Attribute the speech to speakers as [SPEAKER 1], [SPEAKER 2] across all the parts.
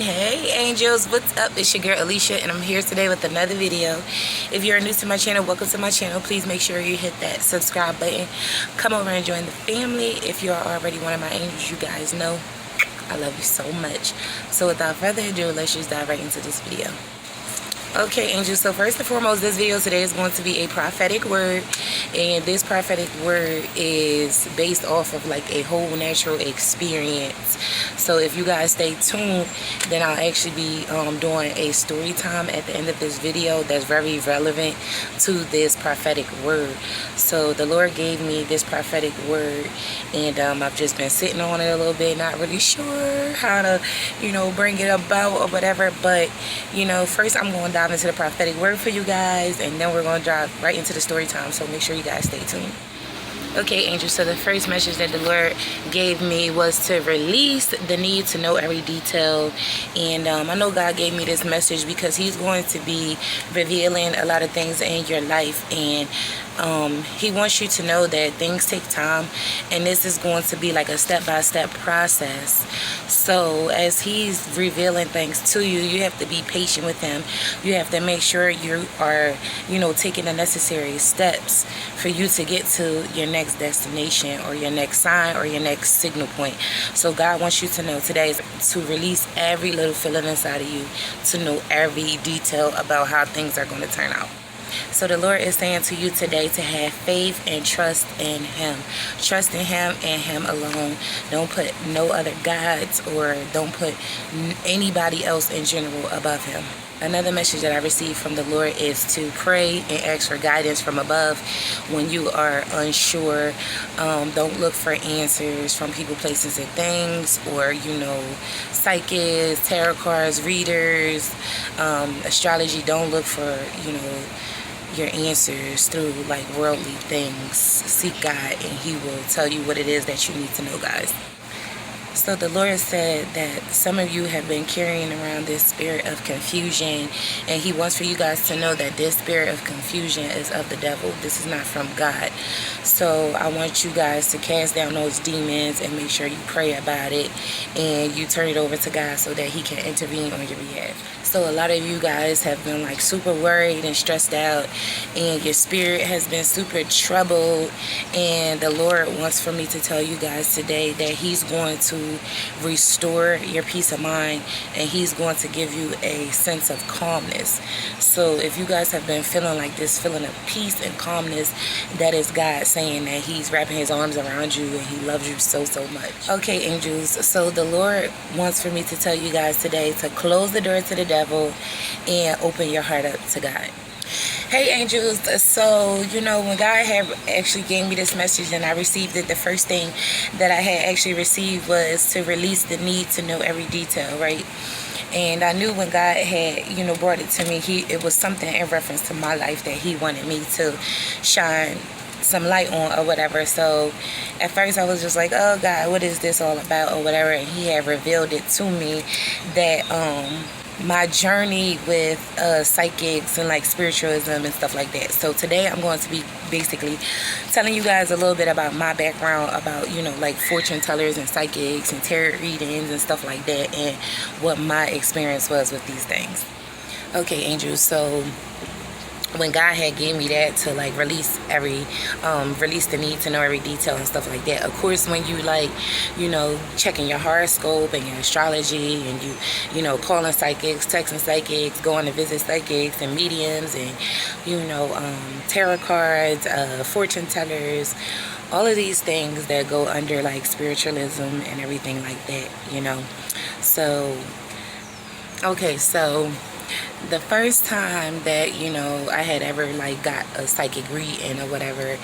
[SPEAKER 1] Hey angels, what's up? It's your girl Alicia and I'm here today with another video. If you're new to my channel, welcome to my channel. Please make sure you hit that subscribe button. Come over and join the family. If you are already one of my angels, you guys know I love you so much. So without further ado, let's just dive right into this video. Okay angels, so first and foremost, this video today is going to be a prophetic word, and this prophetic word is based off of like a whole natural experience. So if you guys stay tuned, then I'll actually be doing a story time at the end of this video that's very relevant to this prophetic word. So the Lord gave me this prophetic word, and I've just been sitting on it a little bit, not really sure how to, bring it about or whatever. But, first I'm going to dive into the prophetic word for you guys, and then we're going to dive right into the story time. So make sure you guys stay tuned. Okay angels, so the first message that the Lord gave me was to release the need to know every detail. And I know God gave me this message because he's going to be revealing a lot of things in your life, and he wants you to know that things take time, and this is going to be like a step-by-step process. So as he's revealing things to you, you have to be patient with him. You have to make sure you are taking the necessary steps for you to get to your next destination or your next sign or your next signal point. So God wants you to know today is to release every little feeling inside of you, to know every detail about how things are going to turn out. So the Lord is saying to you today to have faith and trust in him. Trust in him and him alone. Don't put no other gods, or don't put anybody else in general above him. Another message that I received from the Lord is to pray and ask for guidance from above when you are unsure. Don't look for answers from people, places, and things, or psychics, tarot cards, readers, astrology. Don't look for your answers through like worldly things. Seek God and he will tell you what it is that you need to know, guys. So the Lord said that some of you have been carrying around this spirit of confusion, and he wants for you guys to know that this spirit of confusion is of the devil. This is not from God. So I want you guys to cast down those demons and make sure you pray about it and you turn it over to God so that he can intervene on your behalf. So a lot of you guys have been like super worried and stressed out, and your spirit has been super troubled, and the Lord wants for me to tell you guys today that he's going to restore your peace of mind, and he's going to give you a sense of calmness. So if you guys have been feeling like this feeling of peace and calmness, that is God saying that he's wrapping his arms around you and he loves you so much. Okay angels, so the Lord wants for me to tell you guys today to close the door to the devil and open your heart up to God. Hey angels, so when God had actually gave me this message and I received it, the first thing that I had actually received was to release the need to know every detail, right? And I knew when God had brought it to me, it was something in reference to my life that he wanted me to shine some light on or whatever. So at first I was just like, oh God, what is this all about or whatever, and he had revealed it to me that my journey with psychics and like spiritualism and stuff like that. So today I'm going to be basically telling you guys a little bit about my background, about like fortune tellers and psychics and tarot readings and stuff like that, and what my experience was with these things. Okay angels, so when God had gave me that to like release the need to know every detail and stuff like that, of course when you like checking your horoscope and your astrology, and you calling psychics, texting psychics, going to visit psychics and mediums, and tarot cards, fortune tellers, all of these things that go under like spiritualism and everything like that, so okay, so the first time that I had ever like got a psychic reading or whatever,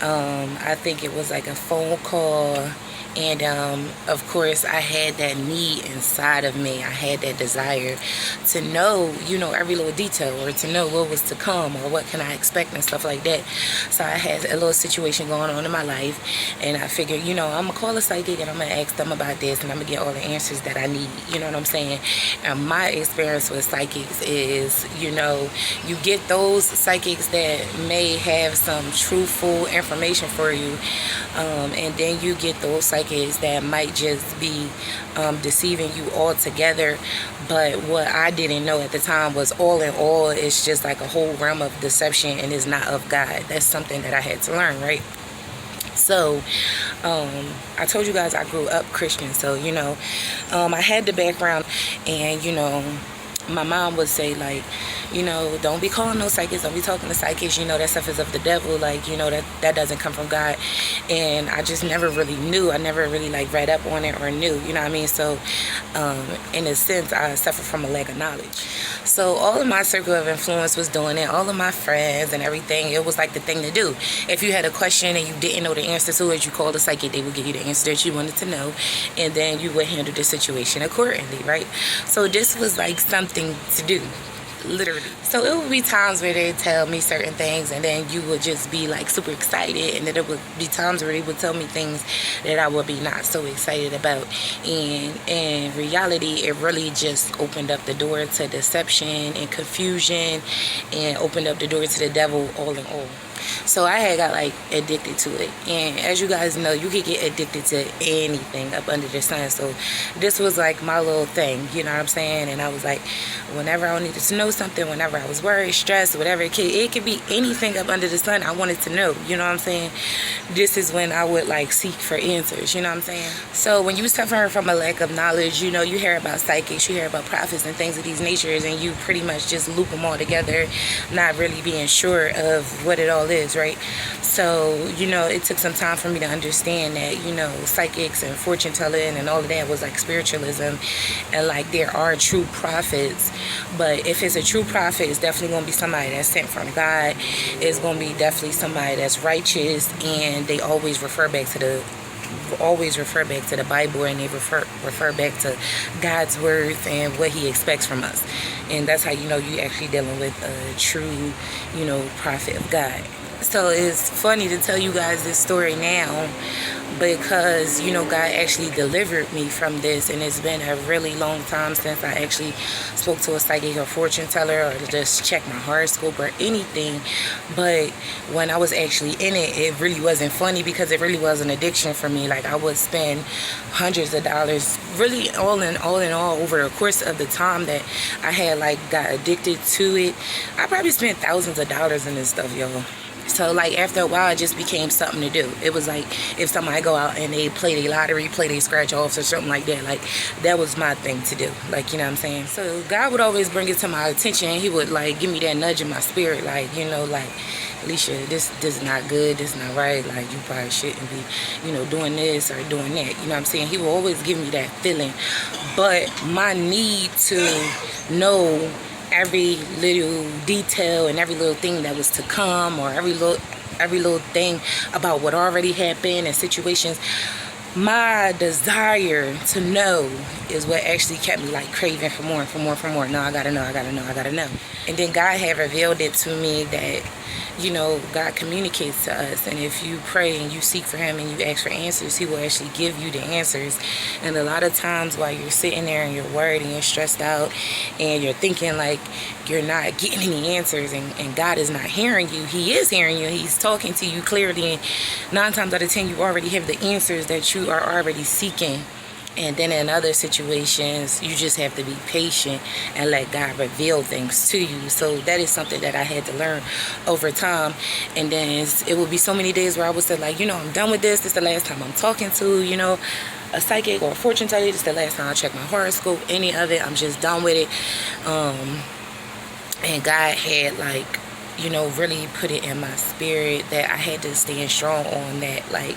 [SPEAKER 1] I think it was like a phone call, and of course I had that need inside of me. I had that desire to know every little detail, or to know what was to come, or what can I expect and stuff like that. So I had a little situation going on in my life, and I figured I'm gonna call a psychic and I'm gonna ask them about this, and I'm gonna get all the answers that I need, you know what I'm saying. And my experience with psychics is you get those psychics that may have some truthful information for you, and then you get those psychics psychics that might just be deceiving you altogether. But what I didn't know at the time was all in all, it's just like a whole realm of deception and is not of God. That's something that I had to learn, right? So I told you guys I grew up Christian, so you know, I had the background, and you know, my mom would say, like, you know, don't be calling no psychics, don't be talking to psychics, you know, that stuff is of the devil, like, you know, that doesn't come from God. And I just never really knew. I never really like read up on it or knew, you know what I mean? So in a sense, I suffered from a lack of knowledge. So all of my circle of influence was doing it, all of my friends and everything. It was like the thing to do. If you had a question and you didn't know the answer to it, you called a psychic, they would give you the answer that you wanted to know, and then you would handle the situation accordingly, right? So this was like something to do, literally. So it would be times where they tell me certain things, and then you would just be like super excited, and then it would be times where they would tell me things that I would be not so excited about. And in reality, it really just opened up the door to deception and confusion, and opened up the door to the devil all in all. So I had got like addicted to it, and as you guys know, you could get addicted to anything up under the sun. So this was like my little thing, you know what I'm saying? And I was like, whenever I needed to know something, whenever I was worried, stressed, whatever, it could be anything up under the sun I wanted to know, you know what I'm saying? This is when I would like seek for answers, you know what I'm saying? So when you suffer from a lack of knowledge, you know, you hear about psychics, you hear about prophets and things of these natures, and you pretty much just loop them all together, not really being sure of what it all is, right? So, you know, it took some time for me to understand that, you know, psychics and fortune telling and all of that was like spiritualism, and like there are true prophets. But if it's a true prophet, it's definitely going to be somebody that's sent from God. It's going to be definitely somebody that's righteous, and they always refer back to the Bible, and they refer back to God's words and what he expects from us. And that's how you know you actually dealing with a true, you know, prophet of God. So it's funny to tell you guys this story now, because, you know, God actually delivered me from this, and it's been a really long time since I actually spoke to a psychic or fortune teller, or just check my horoscope or anything. But when I was actually in it, it really wasn't funny, because it really was an addiction for me. Like, I would spend hundreds of dollars, really all in all over the course of the time that I had like got addicted to it. I probably spent thousands of dollars in this stuff, y'all. So like after a while, it just became something to do. It was like if somebody go out and they play their lottery, play their scratch offs or something like that, like that was my thing to do. Like, you know what I'm saying? So God would always bring it to my attention. He would like give me that nudge in my spirit, like, you know, like, Alicia, this is not good, this is not right, like you probably shouldn't be, you know, doing this or doing that. You know what I'm saying? He will always give me that feeling. But my need to know every little detail and every little thing that was to come, or every little thing about what already happened and situations, my desire to know is what actually kept me like craving for more and for more. No, I gotta know. And then God had revealed it to me that, you know, God communicates to us, and if you pray and you seek for him and you ask for answers, he will actually give you the answers. And a lot of times while you're sitting there and you're worried and you're stressed out and you're thinking like you're not getting any answers, and God is not hearing you, he is hearing you, he's talking to you clearly, and 9 times out of 10 you already have the answers that you are already seeking. And then in other situations, you just have to be patient and let God reveal things to you. So that is something that I had to learn over time. And then it would be so many days where I would say, like, you know, I'm done with this. This is the last time I'm talking to, you know, a psychic or a fortune teller. This is the last time I check my horoscope, any of it. I'm just done with it. And God had, like, you know, really put it in my spirit that I had to stand strong on that, like,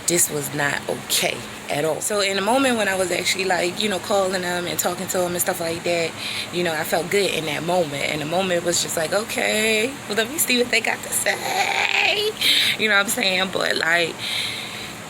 [SPEAKER 1] this was not okay at all. So in the moment when I was actually like, you know, calling them and talking to them and stuff like that, you know, I felt good in that moment. And the moment was just like, okay, well, let me see what they got to say. You know what I'm saying? But like,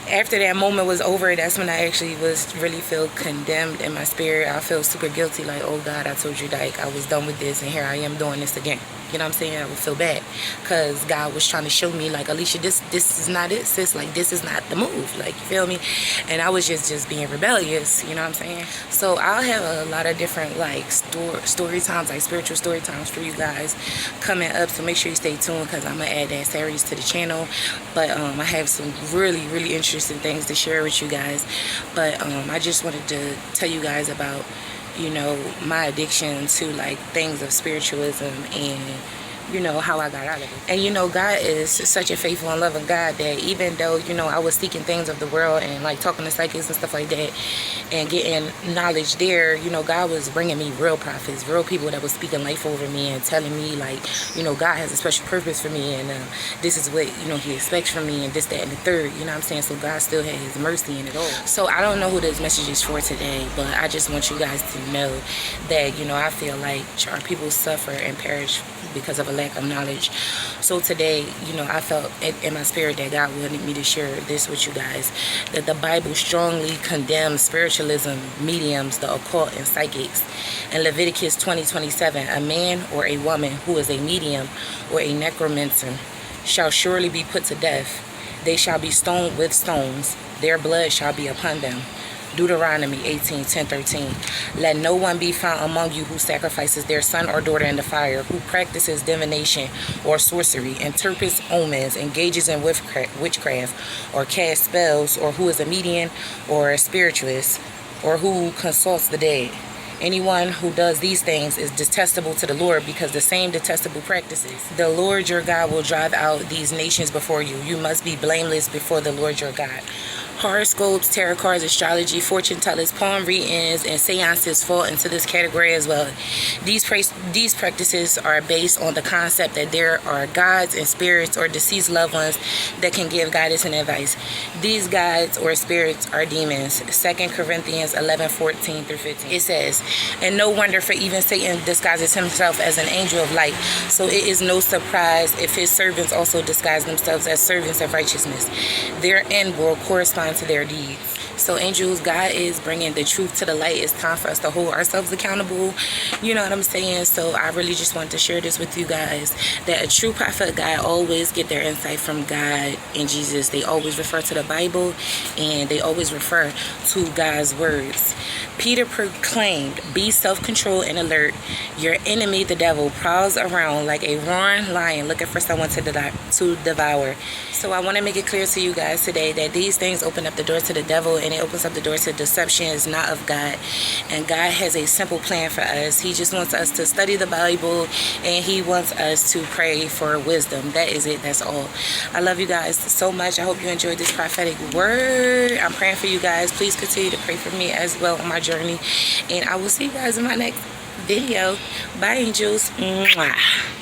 [SPEAKER 1] after that moment was over, that's when I actually was really feel condemned in my spirit. I feel super guilty, like, oh God, I told you, like, I was done with this, and here I am doing this again. You know what I'm saying? I would feel bad because God was trying to show me, like, Alicia, this is not it, sis. Like, this is not the move. Like, you feel me? And I was just being rebellious. You know what I'm saying? So I'll have a lot of different, like, story times, like spiritual story times for you guys coming up. So make sure you stay tuned because I'm going to add that series to the channel. But I have some really, really interesting things to share with you guys. But I just wanted to tell you guys about, you know, my addiction to, like, things of spiritualism and, you know, how I got out of it. And, you know, God is such a faithful and loving God that even though, you know, I was seeking things of the world and, like, talking to psychics and stuff like that and getting knowledge there, you know, God was bringing me real prophets, real people that was speaking life over me and telling me, like, you know, God has a special purpose for me and this is what, you know, he expects from me and this, that, and the third, you know what I'm saying? So God still had his mercy in it all. So I don't know who this message is for today, but I just want you guys to know that, you know, I feel like our people suffer and perish because of a lack of knowledge. So today, you know, I felt in my spirit that God wanted me to share this with you guys, that the Bible strongly condemns spiritualism, mediums, the occult, and psychics. In Leviticus 20:27, a man or a woman who is a medium or a necromancer shall surely be put to death. They shall be stoned with stones. Their blood shall be upon them. Deuteronomy 18:10-13. Let no one be found among you who sacrifices their son or daughter in the fire, who practices divination or sorcery, interprets omens, engages in witchcraft, or casts spells, or who is a medium or a spiritualist, or who consults the dead. Anyone who does these things is detestable to the Lord, because the same detestable practices the Lord your God will drive out these nations before you. You must be blameless before the Lord your God. Horoscopes, tarot cards, astrology, fortune tellers, palm readings, and seances fall into this category as well. These practices are based on the concept that there are gods and spirits or deceased loved ones that can give guidance and advice. These gods or spirits are demons. 2 Corinthians 11:14-15. It says, and no wonder, for even Satan disguises himself as an angel of light. So it is no surprise if his servants also disguise themselves as servants of righteousness. Their end will correspond to their deeds. So angels, God is bringing the truth to the light. It's time for us to hold ourselves accountable. You know what I'm saying? So I really just wanted to share this with you guys, that a true prophet of God always get their insight from God and Jesus. They always refer to the Bible and they always refer to God's words. Peter proclaimed, be self-controlled and alert. Your enemy, the devil, prowls around like a roaring lion looking for someone to devour. So I want to make it clear to you guys today that these things open up the door to the devil, and it opens up the door to deception. It's not of God. And God has a simple plan for us. He just wants us to study the Bible, and he wants us to pray for wisdom. That is it. That's all. I love you guys so much. I hope you enjoyed this prophetic word. I'm praying for you guys. Please continue to pray for me as well on my journey. And I will see you guys in my next video. Bye, angels. Mwah.